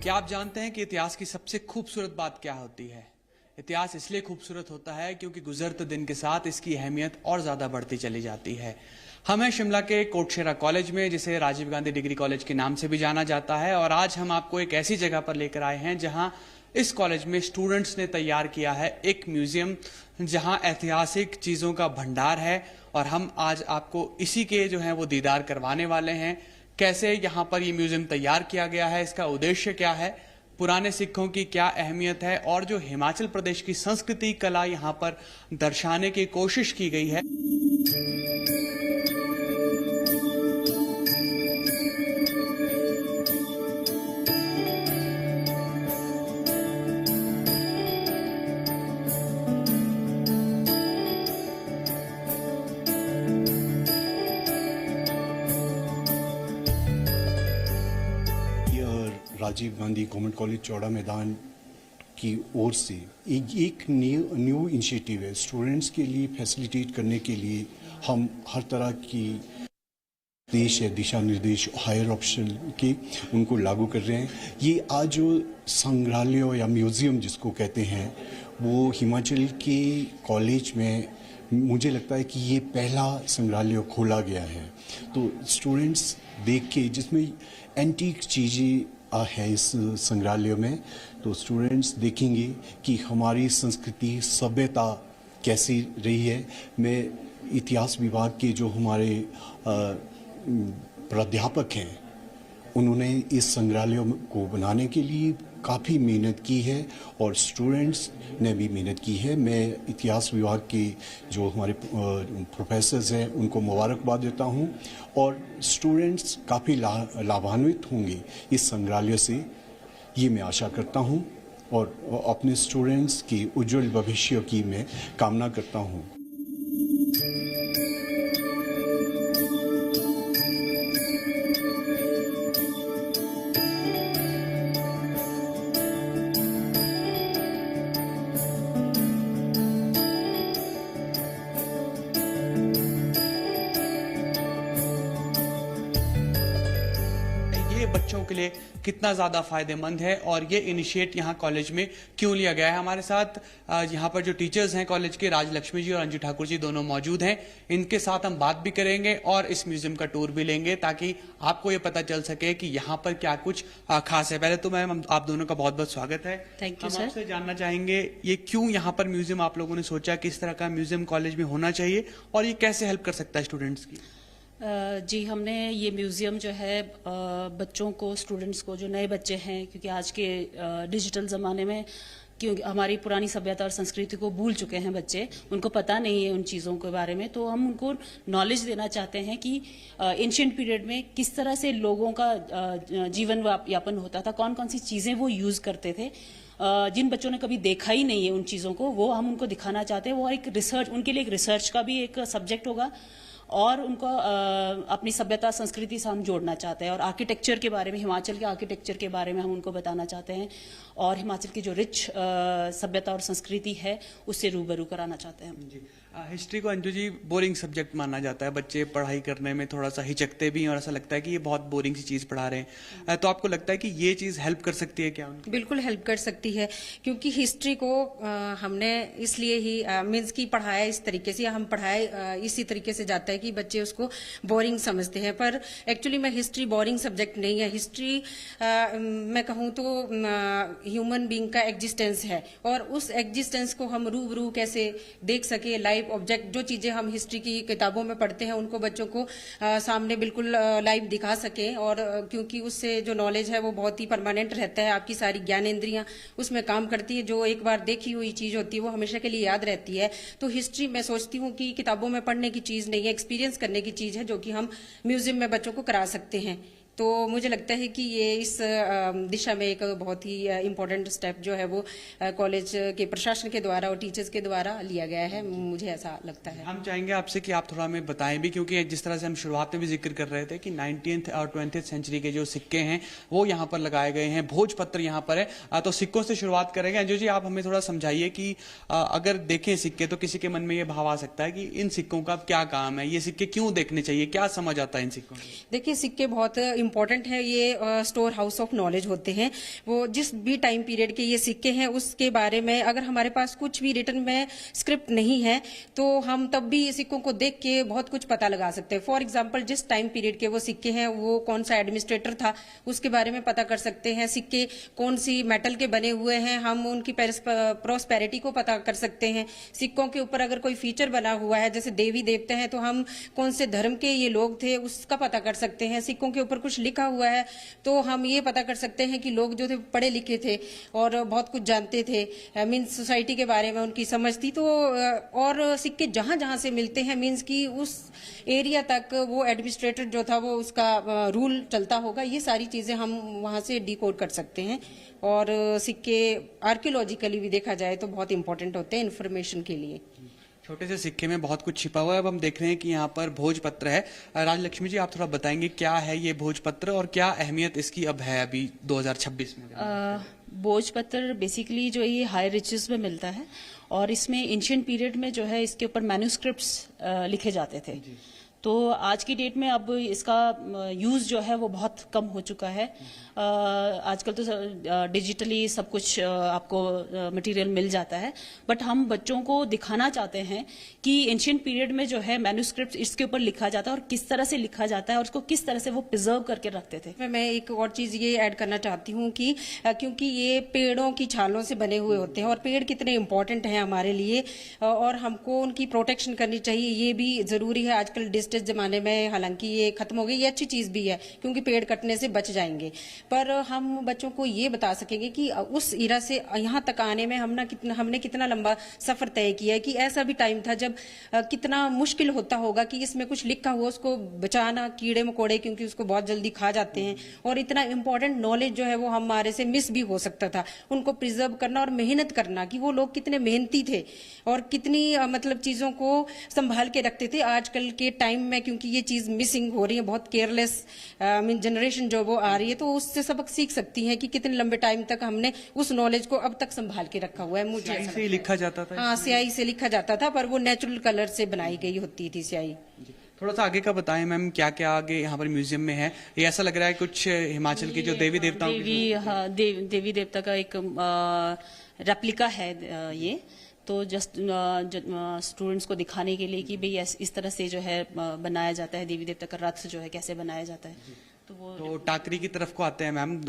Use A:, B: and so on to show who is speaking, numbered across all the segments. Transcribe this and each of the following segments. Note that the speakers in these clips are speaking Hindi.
A: क्या आप जानते हैं कि इतिहास की सबसे खूबसूरत बात क्या होती है? इतिहास इसलिए खूबसूरत होता है क्योंकि गुजरते दिन के साथ इसकी अहमियत और ज्यादा बढ़ती चली जाती है। हम हैं शिमला के कोटशेरा कॉलेज में, जिसे राजीव गांधी डिग्री कॉलेज के नाम से भी जाना जाता है, और आज हम आपको एक ऐसी जगह पर लेकर आए हैं जहां इस कॉलेज में स्टूडेंट्स ने तैयार किया है एक म्यूजियम, जहां ऐतिहासिक चीजों का भंडार है। और हम आज आपको इसी के जो है वो दीदार करवाने वाले हैं। कैसे यहाँ पर ये म्यूजियम तैयार किया गया है, इसका उद्देश्य क्या है, पुराने सिक्कों की क्या अहमियत है, और जो हिमाचल प्रदेश की संस्कृति कला यहाँ पर दर्शाने की कोशिश की गई है।
B: राजीव गांधी गवर्नमेंट कॉलेज चौड़ा मैदान की ओर से एक न्यू इनिशिएटिव है स्टूडेंट्स के लिए फैसिलिटेट करने के लिए। हम हर तरह की देश है दिशा निर्देश हायर ऑप्शन के उनको लागू कर रहे हैं। ये आज जो संग्रहालय या म्यूजियम जिसको कहते हैं वो हिमाचल के कॉलेज में, मुझे लगता है कि ये पहला संग्रहालय खोला गया है। तो स्टूडेंट्स देख के, जिसमें एंटीक चीज़ें है इस संग्रहालय में, तो स्टूडेंट्स देखेंगे कि हमारी संस्कृति सभ्यता कैसी रही है। मैं इतिहास विभाग के जो हमारे प्राध्यापक हैं, उन्होंने इस संग्रहालय को बनाने के लिए काफ़ी मेहनत की है और स्टूडेंट्स ने भी मेहनत की है। मैं इतिहास विभाग के जो हमारे प्रोफेसर्स हैं उनको मुबारकबाद देता हूं और स्टूडेंट्स काफ़ी लाभान्वित होंगे इस संग्रहालय से, ये मैं आशा करता हूं और अपने स्टूडेंट्स के उज्जवल भविष्य की मैं कामना करता हूं।
A: बच्चों के लिए कितना ज्यादा फायदेमंद है और ये इनिशिएट यहाँ कॉलेज में क्यों लिया गया है। हमारे साथ यहाँ पर जो टीचर्स हैं कॉलेज के, राजलक्ष्मी जी और अंजू ठाकुर जी, दोनों मौजूद हैं। इनके साथ हम बात भी करेंगे और इस म्यूजियम का टूर भी लेंगे ताकि आपको ये पता चल सके कि यहाँ पर क्या कुछ खास है। पहले तो मैम आप दोनों का बहुत बहुत स्वागत है।
C: थैंक यू
A: हम
C: सर।
A: आपसे जानना चाहेंगे ये क्यों यहाँ पर म्यूजियम आप लोगों ने सोचा, किस तरह का म्यूजियम कॉलेज में होना चाहिए और ये कैसे हेल्प कर सकता है स्टूडेंट्स की?
C: जी, हमने ये म्यूज़ियम जो है बच्चों को, स्टूडेंट्स को, जो नए बच्चे हैं, क्योंकि आज के डिजिटल ज़माने में क्योंकि हमारी पुरानी सभ्यता और संस्कृति को भूल चुके हैं बच्चे, उनको पता नहीं है उन चीज़ों के बारे में, तो हम उनको नॉलेज देना चाहते हैं कि एंशिएंट पीरियड में किस तरह से लोगों का जीवन यापन होता था, कौन कौन सी चीज़ें वो यूज़ करते थे। जिन बच्चों ने कभी देखा ही नहीं है उन चीज़ों को, वो हम उनको दिखाना चाहते हैं। वो एक रिसर्च, उनके लिए एक रिसर्च का भी एक सब्जेक्ट होगा और उनको अपनी सभ्यता संस्कृति से हम जोड़ना चाहते हैं। और आर्किटेक्चर के बारे में, हिमाचल के आर्किटेक्चर के बारे में हम उनको बताना चाहते हैं और हिमाचल की जो रिच सभ्यता और संस्कृति है उससे रूबरू कराना चाहते हैं हम।
A: हिस्ट्री को अंजू जी बोरिंग सब्जेक्ट माना जाता है, बच्चे पढ़ाई करने में थोड़ा सा हिचकते भी हैं और ऐसा लगता है कि ये बहुत बोरिंग सी चीज़ पढ़ा रहे हैं, तो आपको लगता है कि ये चीज़ हेल्प कर सकती है क्या उनको?
D: बिल्कुल हेल्प कर सकती है, क्योंकि हिस्ट्री को हमने इसलिए ही मीन्स की पढ़ाया इस तरीके से, हम पढ़ाए इसी तरीके से जाता है कि बच्चे उसको बोरिंग समझते हैं, पर एक्चुअली में हिस्ट्री बोरिंग सब्जेक्ट नहीं है। हिस्ट्री मैं कहूँ तो ह्यूमन बीइंग का एग्जिस्टेंस है और उस एग्जिस्टेंस को हम रूबरू कैसे देख सके, लाइव ऑब्जेक्ट, जो चीजें हम हिस्ट्री की किताबों में पढ़ते हैं उनको बच्चों को सामने बिल्कुल लाइव दिखा सकें। और क्योंकि उससे जो नॉलेज है वो बहुत ही परमानेंट रहता है, आपकी सारी ज्ञानेंद्रियां उसमें काम करती है, जो एक बार देखी हुई चीज होती है वो हमेशा के लिए याद रहती है। तो हिस्ट्री मैं सोचती हूँ कि किताबों में पढ़ने की चीज नहीं है, एक्सपीरियंस करने की चीज है, जो कि हम म्यूजियम में बच्चों को करा सकते हैं। तो मुझे लगता है कि ये इस दिशा में एक बहुत ही इम्पोर्टेंट स्टेप जो है वो कॉलेज के प्रशासन के द्वारा और टीचर्स के द्वारा लिया गया है, मुझे ऐसा लगता है।
A: हम चाहेंगे आपसे कि आप थोड़ा हमें बताएं भी, क्योंकि जिस तरह से हम शुरुआत में भी जिक्र कर रहे थे कि 19th और 20th सेंचुरी के जो सिक्के हैं वो यहाँ पर लगाए गए हैं, भोजपत्र यहाँ पर है, तो सिक्कों से शुरुआत करेंगे। अंजू जी, आप हमें थोड़ा समझाइए कि अगर देखें सिक्के तो किसी के मन में ये भाव आ सकता है कि इन सिक्कों का क्या काम है, ये सिक्के क्यों देखने चाहिए, क्या समझ आता है इन सिक्कों?
D: देखिए, सिक्के बहुत इम्पोर्टेंट है, ये स्टोर हाउस ऑफ नॉलेज होते हैं। वो जिस भी टाइम पीरियड के ये सिक्के हैं उसके बारे में अगर हमारे पास कुछ भी रिटर्न में स्क्रिप्ट नहीं है तो हम तब भी ये सिक्कों को देख के बहुत कुछ पता लगा सकते हैं। फॉर एग्जाम्पल जिस टाइम पीरियड के वो सिक्के हैं वो कौन सा एडमिनिस्ट्रेटर था उसके बारे में पता कर सकते हैं। सिक्के कौन सी मेटल के बने हुए हैं हम उनकी प्रॉस्पेरिटी को पता कर सकते हैं। सिक्कों के ऊपर अगर कोई फीचर बना हुआ है जैसे देवी देवता है तो हम कौन से धर्म के ये लोग थे उसका पता कर सकते हैं। सिक्कों के ऊपर कुछ लिखा हुआ है तो हम ये पता कर सकते हैं कि लोग जो थे पढ़े लिखे थे और बहुत कुछ जानते थे, मीन्स सोसाइटी के बारे में उनकी समझ थी। तो और सिक्के जहां जहां से मिलते हैं मीन्स कि उस एरिया तक वो एडमिनिस्ट्रेटर जो था वो उसका रूल चलता होगा। ये सारी चीजें हम वहां से डिकोड कर सकते हैं। और सिक्के आर्कियोलॉजिकली भी देखा जाए तो बहुत इंपॉर्टेंट होते हैं इन्फॉर्मेशन के लिए।
A: छोटे से सिक्के में बहुत कुछ छिपा हुआ है। अब हम देख रहे हैं कि यहाँ पर भोजपत्र है। राजलक्ष्मी जी, आप थोड़ा बताएंगे क्या है ये भोजपत्र और क्या अहमियत इसकी अब है अभी 2026 में?
C: भोजपत्र बेसिकली जो ये हाई रिचेस में मिलता है और इसमें एंशिएंट पीरियड में जो है इसके ऊपर मैन्युस्क्रिप्ट्स लिखे जाते थे। तो आज की डेट में अब इसका यूज जो है वो बहुत कम हो चुका है। आजकल तो डिजिटली सब कुछ आपको मटेरियल मिल जाता है, बट हम बच्चों को दिखाना चाहते हैं कि एंशिएंट पीरियड में जो है मैन्युस्क्रिप्ट इसके ऊपर लिखा जाता है और किस तरह से लिखा जाता है और उसको किस तरह से वो प्रिजर्व करके रखते थे।
D: मैं एक और चीज ये ऐड करना चाहती हूँ कि क्योंकि ये पेड़ों की छालों से बने हुए होते हैं और पेड़ कितने इम्पोर्टेंट हैं हमारे लिए और हमको उनकी प्रोटेक्शन करनी चाहिए, ये भी जरूरी है। आजकल डिजिटल जमाने में हालांकि ये खत्म हो गई, ये अच्छी चीज भी है क्योंकि पेड़ कटने से बच जाएंगे, पर हम बच्चों को ये बता सकेंगे कि उस इरा से यहाँ तक आने में हमने कितना लंबा सफर तय किया है, कि ऐसा भी टाइम था जब कितना मुश्किल होता होगा कि इसमें कुछ लिखा हुआ उसको बचाना, कीड़े मकोड़े क्योंकि उसको बहुत जल्दी खा जाते हैं और इतना इंपॉर्टेंट नॉलेज जो है वो हमारे से मिस भी हो सकता था। उनको प्रिजर्व करना और मेहनत करना कि वो लोग कितने मेहनती थे और कितनी मतलब चीजों को संभाल के रखते थे। आजकल के टाइम में क्योंकि ये चीज मिसिंग हो रही है, बहुत केयरलेस जनरेशन जो वो आ रही है, तो उससे सबक सीख सकती है कि कितने लंबे टाइम तक हमने उस नॉलेज को अब तक संभाल के रखा हुआ है। मुझे
A: स्याही से लिखा जाता था?
D: हाँ, स्याही से लिखा जाता था, पर वो नेचुरल कलर से बनाई गई होती थी स्याही।
A: थोड़ा सा आगे का बताएं मैम, क्या क्या आगे यहाँ पर म्यूजियम में है? ये ऐसा लग रहा है कुछ हिमाचल की जो देवी देवताओं
C: देवी देवता का एक रेप्लिका है ये, तो जस्ट स्टूडेंट्स को दिखाने के लिए कि भाई इस तरह से जो है बनाया जाता है, देवी देवता का रथ जो है कैसे बनाया जाता है। तो
A: टाकरी की तरफ को आते हैं मैम,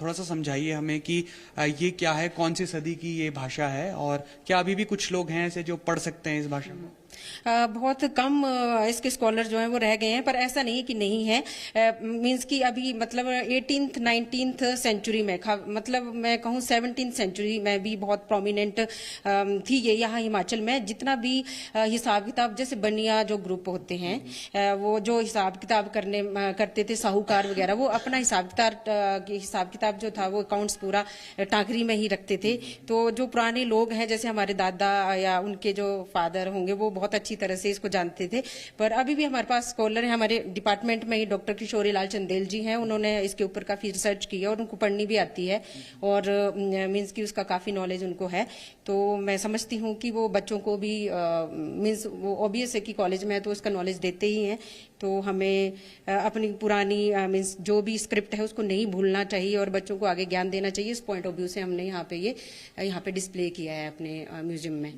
A: थोड़ा सा समझाइए हमें कि ये क्या है, कौन सी सदी की ये भाषा है और क्या अभी भी कुछ लोग हैं ऐसे जो पढ़ सकते हैं इस भाषा में?
D: बहुत कम इसके स्कॉलर जो हैं वो रह गए हैं, पर ऐसा नहीं है कि नहीं है। मींस कि अभी मतलब 18th 19th सेंचुरी में मतलब मैं कहूँ 17th सेंचुरी में भी बहुत प्रोमिनेंट थी ये यहाँ हिमाचल में। जितना भी हिसाब किताब जैसे बनिया जो ग्रुप होते हैं वो जो हिसाब किताब करते थे, साहूकार वगैरह, वो अपना हिसाब किताब जो था वो अकाउंट्स पूरा टाकरी में ही रखते थे। तो जो पुराने लोग हैं जैसे हमारे दादा या उनके जो फादर होंगे वो बहुत अच्छी तरह से इसको जानते थे। पर अभी भी हमारे पास स्कॉलर है, हमारे डिपार्टमेंट में ही डॉक्टर किशोरी लाल चंदेल जी हैं, उन्होंने इसके ऊपर काफी रिसर्च की है और उनको पढ़नी भी आती है और मींस की उसका काफी नॉलेज उनको है। तो मैं समझती हूँ कि वो बच्चों को भी मींस वो ऑब्वियस है कि कॉलेज में है तो उसका नॉलेज देते ही हैं। तो हमें अपनी पुरानी मींस जो भी स्क्रिप्ट है उसको नहीं भूलना चाहिए और बच्चों को आगे ज्ञान देना चाहिए। इस पॉइंट ऑफ व्यू से हमने यहाँ पे डिस्प्ले किया है अपने म्यूजियम में।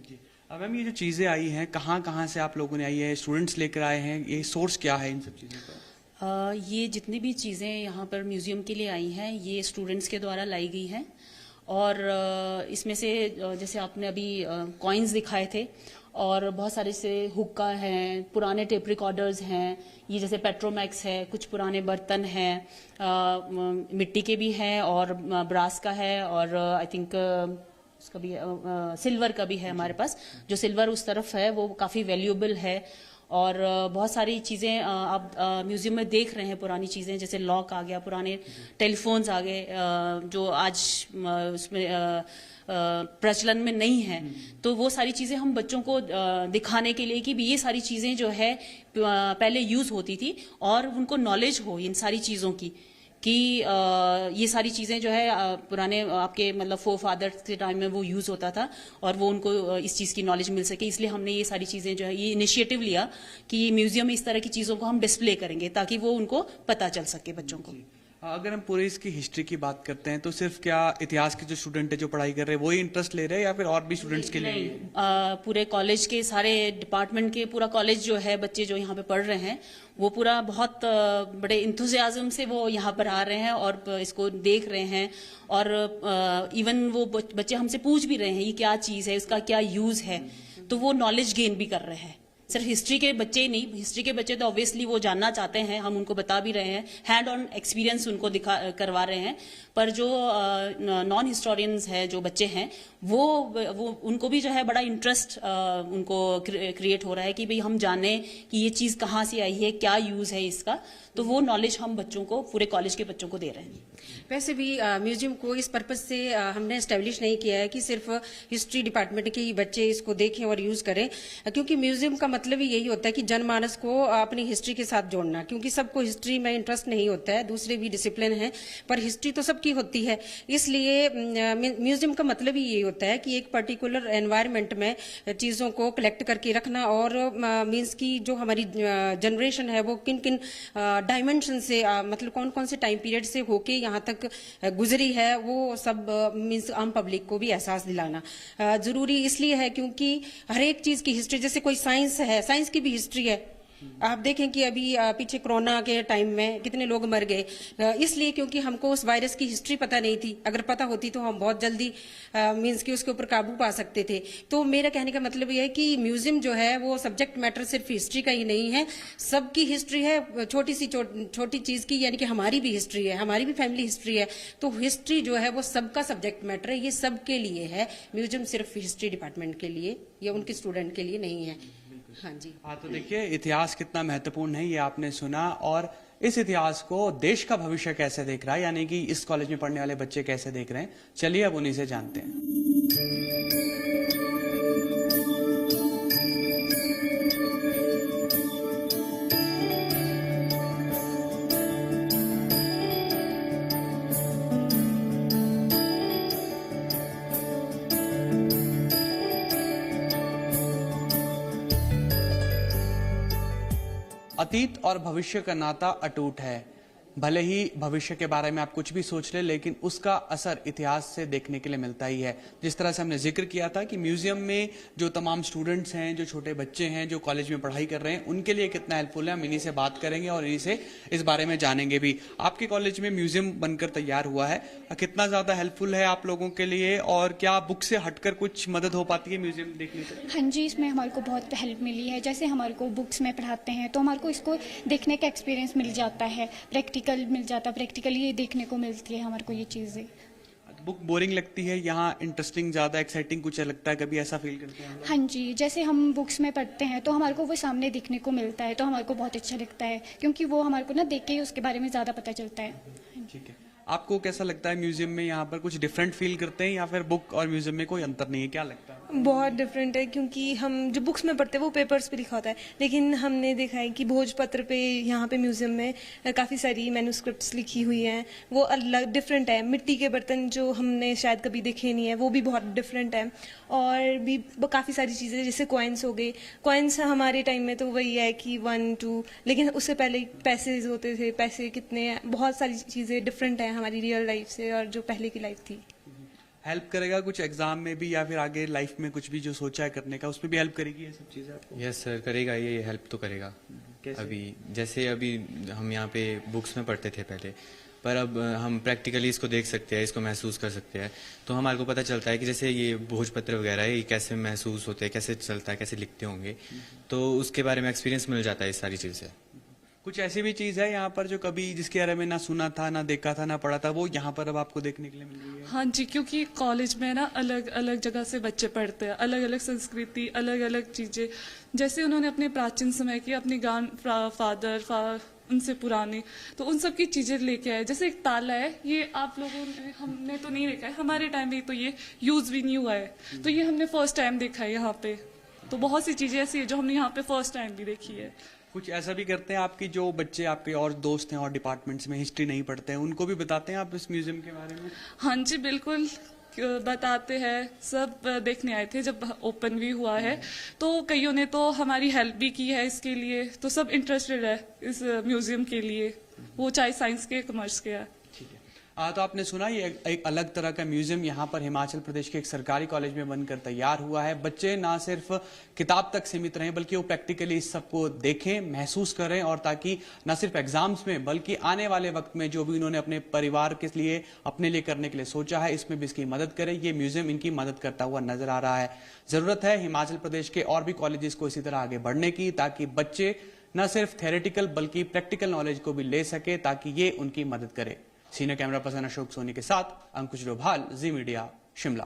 A: मैम, ये जो चीजें आई हैं कहाँ से आप लोगों ने आई है, स्टूडेंट्स लेकर आए हैं, ये सोर्स क्या है इन सब चीजों का?
C: ये जितनी भी चीजें यहाँ पर म्यूजियम के लिए आई हैं ये स्टूडेंट्स के द्वारा लाई गई हैं और इसमें से जैसे आपने अभी कॉइन्स दिखाए थे और बहुत सारे से हुक्का हैं, पुराने टेप रिकॉर्डर्स हैं, ये जैसे पेट्रोमैक्स है, कुछ पुराने बर्तन हैं, मिट्टी के भी हैं और ब्रास का है और आई थिंक उसका भी सिल्वर का भी है हमारे पास। जो सिल्वर उस तरफ है वो काफी वैल्यूएबल है और बहुत सारी चीजें आप म्यूजियम में देख रहे हैं, पुरानी चीजें जैसे लॉक आ गया, पुराने टेलीफोन्स आ गए जो आज उसमें प्रचलन में नहीं है। तो वो सारी चीजें हम बच्चों को दिखाने के लिए कि भी ये सारी चीजें जो है पहले यूज होती थी और उनको नॉलेज हो इन सारी चीजों की कि ये सारी चीज़ें जो है पुराने आपके मतलब फोर फादर्स के टाइम में वो यूज़ होता था और वो उनको इस चीज़ की नॉलेज मिल सके, इसलिए हमने ये सारी चीज़ें जो है ये इनिशिएटिव लिया कि म्यूजियम में इस तरह की चीज़ों को हम डिस्प्ले करेंगे ताकि वो उनको पता चल सके बच्चों को।
A: अगर हम पूरी इसकी हिस्ट्री की बात करते हैं तो सिर्फ क्या इतिहास के जो स्टूडेंट है जो पढ़ाई कर रहे हैं वही इंटरेस्ट ले रहे हैं या फिर और भी स्टूडेंट्स के लिए?
C: पूरे कॉलेज के सारे डिपार्टमेंट के पूरा कॉलेज जो है बच्चे जो यहाँ पे पढ़ रहे हैं वो पूरा बहुत बड़े इंथुजियाज्म से वो यहाँ पर आ रहे हैं और इसको देख रहे हैं और इवन वो बच्चे हमसे पूछ भी रहे हैं ये क्या चीज़ है, इसका क्या यूज़ है, तो वो नॉलेज गेन भी कर रहे हैं। सिर्फ हिस्ट्री के बच्चे ही नहीं, हिस्ट्री के बच्चे तो ऑब्वियसली वो जानना चाहते हैं, हम उनको बता भी रहे हैं, हैंड ऑन एक्सपीरियंस उनको करवा रहे हैं, पर जो नॉन हिस्टोरियंस है जो बच्चे हैं वो उनको भी जो है बड़ा इंटरेस्ट उनको क्रिएट हो रहा है कि भाई हम जाने कि ये चीज़ कहाँ से आई है, क्या यूज़ है इसका, तो वो नॉलेज हम बच्चों को पूरे कॉलेज के बच्चों को दे रहे हैं।
D: वैसे भी म्यूजियम को इस पर्पज से हमने एस्टेब्लिश नहीं किया है कि सिर्फ हिस्ट्री डिपार्टमेंट के ही बच्चे इसको देखें और यूज करें, क्योंकि म्यूजियम का मतलब ही यही होता है कि जनमानस को अपनी हिस्ट्री के साथ जोड़ना, क्योंकि सबको हिस्ट्री में इंटरेस्ट नहीं होता है, दूसरे भी डिसिप्लिन हैं पर हिस्ट्री तो सबकी होती है। इसलिए म्यूजियम का मतलब ही यही होता है कि एक पर्टिकुलर एनवायरमेंट में चीजों को कलेक्ट करके रखना और मीन्स की जो हमारी जनरेशन है वो किन किन डायमेंशन से मतलब कौन कौन से टाइम पीरियड से होके यहाँ तक गुजरी है वो सब मीन्स आम पब्लिक को भी एहसास दिलाना जरूरी इसलिए है क्योंकि हर एक चीज की हिस्ट्री, जैसे कोई साइंस है, साइंस की भी हिस्ट्री है। आप देखें कि अभी पीछे कोरोना के टाइम में कितने लोग मर गए, इसलिए क्योंकि हमको उस वायरस की हिस्ट्री पता नहीं थी। अगर पता होती तो हम बहुत जल्दी मीन्स कि उसके ऊपर काबू पा सकते थे। तो मेरा कहने का मतलब यह है कि म्यूजियम जो है वो सब्जेक्ट मैटर सिर्फ हिस्ट्री का ही नहीं है, सबकी हिस्ट्री है, छोटी चीज की, यानी कि हमारी भी हिस्ट्री है, हमारी भी फैमिली हिस्ट्री है। तो हिस्ट्री जो है वो सबका सब्जेक्ट मैटर है, ये सबके लिए है। म्यूजियम सिर्फ हिस्ट्री डिपार्टमेंट के लिए या उनके स्टूडेंट के लिए नहीं है। हाँ जी,
A: हाँ, तो देखिए इतिहास कितना महत्वपूर्ण है ये आपने सुना, और इस इतिहास को देश का भविष्य कैसे देख रहा है, यानी कि इस कॉलेज में पढ़ने वाले बच्चे कैसे देख रहे हैं, चलिए अब उन्हीं से जानते हैं। अतीत और भविष्य का नाता अटूट है। भले ही भविष्य के बारे में आप कुछ भी सोच लें, लेकिन उसका असर इतिहास से देखने के लिए मिलता ही है। जिस तरह से हमने जिक्र किया था कि म्यूजियम में जो तमाम स्टूडेंट्स हैं, जो छोटे बच्चे हैं, जो कॉलेज में पढ़ाई कर रहे हैं, उनके लिए कितना हेल्पफुल है, हम इन्हीं से बात करेंगे और इन्हीं से इस बारे में जानेंगे भी। आपके कॉलेज में म्यूजियम बनकर तैयार हुआ है, कितना ज्यादा हेल्पफुल है आप लोगों के लिए, और क्या बुक से हटकर कुछ मदद हो पाती है म्यूजियम देखने से?
E: हाँ जी, इसमें हमारे को बहुत हेल्प मिली है। जैसे हमारे को बुक्स में पढ़ाते हैं तो हमारे को इसको देखने का एक्सपीरियंस मिल जाता है, प्रैक्टिकल मिल जाता है, प्रैक्टिकली ये देखने को मिलती है हमारे को ये चीज़ें।
A: बुक बोरिंग लगती है, यहाँ इंटरेस्टिंग ज्यादा एक्साइटिंग कुछ लगता है, कभी ऐसा फील करते हैं?
E: हाँ जी, जैसे हम बुक्स में पढ़ते हैं तो हमारे को वो सामने देखने को मिलता है तो हमारे को बहुत अच्छा लगता है, क्योंकि वो हमारे को ना देख के ही उसके बारे में ज़्यादा पता चलता है।
A: ठीक है, आपको कैसा लगता है म्यूजियम में यहाँ पर कुछ डिफरेंट फील करते हैं या फिर बुक और म्यूजियम में कोई अंतर नहीं है, क्या लगता है?
F: बहुत डिफरेंट है, क्योंकि हम जो बुक्स में पढ़ते हैं वो पेपर्स पे लिखा होता है, लेकिन हमने देखा है कि भोजपत्र पे यहाँ पे म्यूजियम में काफ़ी सारी मैन्युस्क्रिप्ट्स लिखी हुई हैं, वो अलग डिफरेंट है। मिट्टी के बर्तन जो हमने शायद कभी देखे नहीं है वो भी बहुत डिफरेंट है, और भी काफ़ी सारी चीज़ें जैसे कॉइन्स हो गए। कॉइन्स हमारे टाइम में तो वही है कि 1 2, लेकिन उससे पहले पैसे होते थे, पैसे कितने, बहुत सारी चीज़ें डिफरेंट है हमारी रियल लाइफ से और जो पहले की लाइफ थी।
A: हेल्प करेगा कुछ एग्जाम में भी या फिर आगे लाइफ में कुछ भी जो सोचा है करने का, उसमें भी हेल्प करेगी ये सब चीजें आपको?
G: यस सर, करेगा, ये हेल्प तो करेगा। अभी हम यहाँ पे बुक्स में पढ़ते थे पहले, पर अब हम प्रैक्टिकली इसको देख सकते हैं, इसको महसूस कर सकते हैं, तो हमारे को पता चलता है कि जैसे ये भोजपत्र वगैरह है ये कैसे महसूस होते हैं, कैसे चलता है, कैसे लिखते होंगे, तो उसके बारे में एक्सपीरियंस मिल जाता है इस सारी चीज़ से।
A: कुछ ऐसी भी चीज है यहाँ पर जो कभी जिसके बारे में ना सुना था, ना देखा था, ना पढ़ा था, वो यहाँ पर अब आपको देखने के लिए मिल रही है?
H: हाँ जी, क्योंकि कॉलेज में ना अलग अलग जगह से बच्चे पढ़ते हैं, अलग अलग संस्कृति, अलग अलग चीजें। जैसे उन्होंने अपने प्राचीन समय की अपनी उनसे पुरानी, तो उन सब की चीजें लेके आए। जैसे एक ताला है, ये आप लोगों ने, हमने तो नहीं देखा है, हमारे टाइम में तो ये यूज भी नहीं हुआ है, तो ये हमने फर्स्ट टाइम देखा है यहाँ पे। तो बहुत सी चीजें ऐसी है जो हमने यहाँ पे फर्स्ट टाइम भी देखी है।
A: कुछ ऐसा भी करते हैं आपकी जो बच्चे आपके और दोस्त हैं और डिपार्टमेंट्स में हिस्ट्री नहीं पढ़ते हैं, उनको भी बताते हैं आप इस म्यूजियम के बारे में?
H: हाँ जी बिल्कुल बताते हैं। सब देखने आए थे जब ओपन भी हुआ है, तो कईयों ने तो हमारी हेल्प भी की है इसके लिए, तो सब इंटरेस्टेड है इस म्यूजियम के लिए, वो चाहे साइंस के कॉमर्स के है।
A: ठीक है। तो आपने सुना ये एक अलग तरह का म्यूजियम यहाँ पर हिमाचल प्रदेश के एक सरकारी कॉलेज में बनकर तैयार हुआ है। बच्चे ना सिर्फ किताब तक सीमित रहें बल्कि वो प्रैक्टिकली इस सबको देखें, महसूस करें, और ताकि ना सिर्फ एग्जाम्स में बल्कि आने वाले वक्त में जो भी उन्होंने अपने परिवार के लिए, अपने लिए करने के लिए सोचा है, इसमें भी इसकी मदद करें। ये म्यूजियम इनकी मदद करता हुआ नजर आ रहा है। जरूरत है हिमाचल प्रदेश के और भी कॉलेजेस को इसी तरह आगे बढ़ने की, ताकि बच्चे न सिर्फ थ्योरेटिकल बल्कि प्रैक्टिकल नॉलेज को भी ले सके, ताकि ये उनकी मदद करे। Senior camera person Ashok Soni के साथ अंकुश डोभाल, जी मीडिया, शिमला।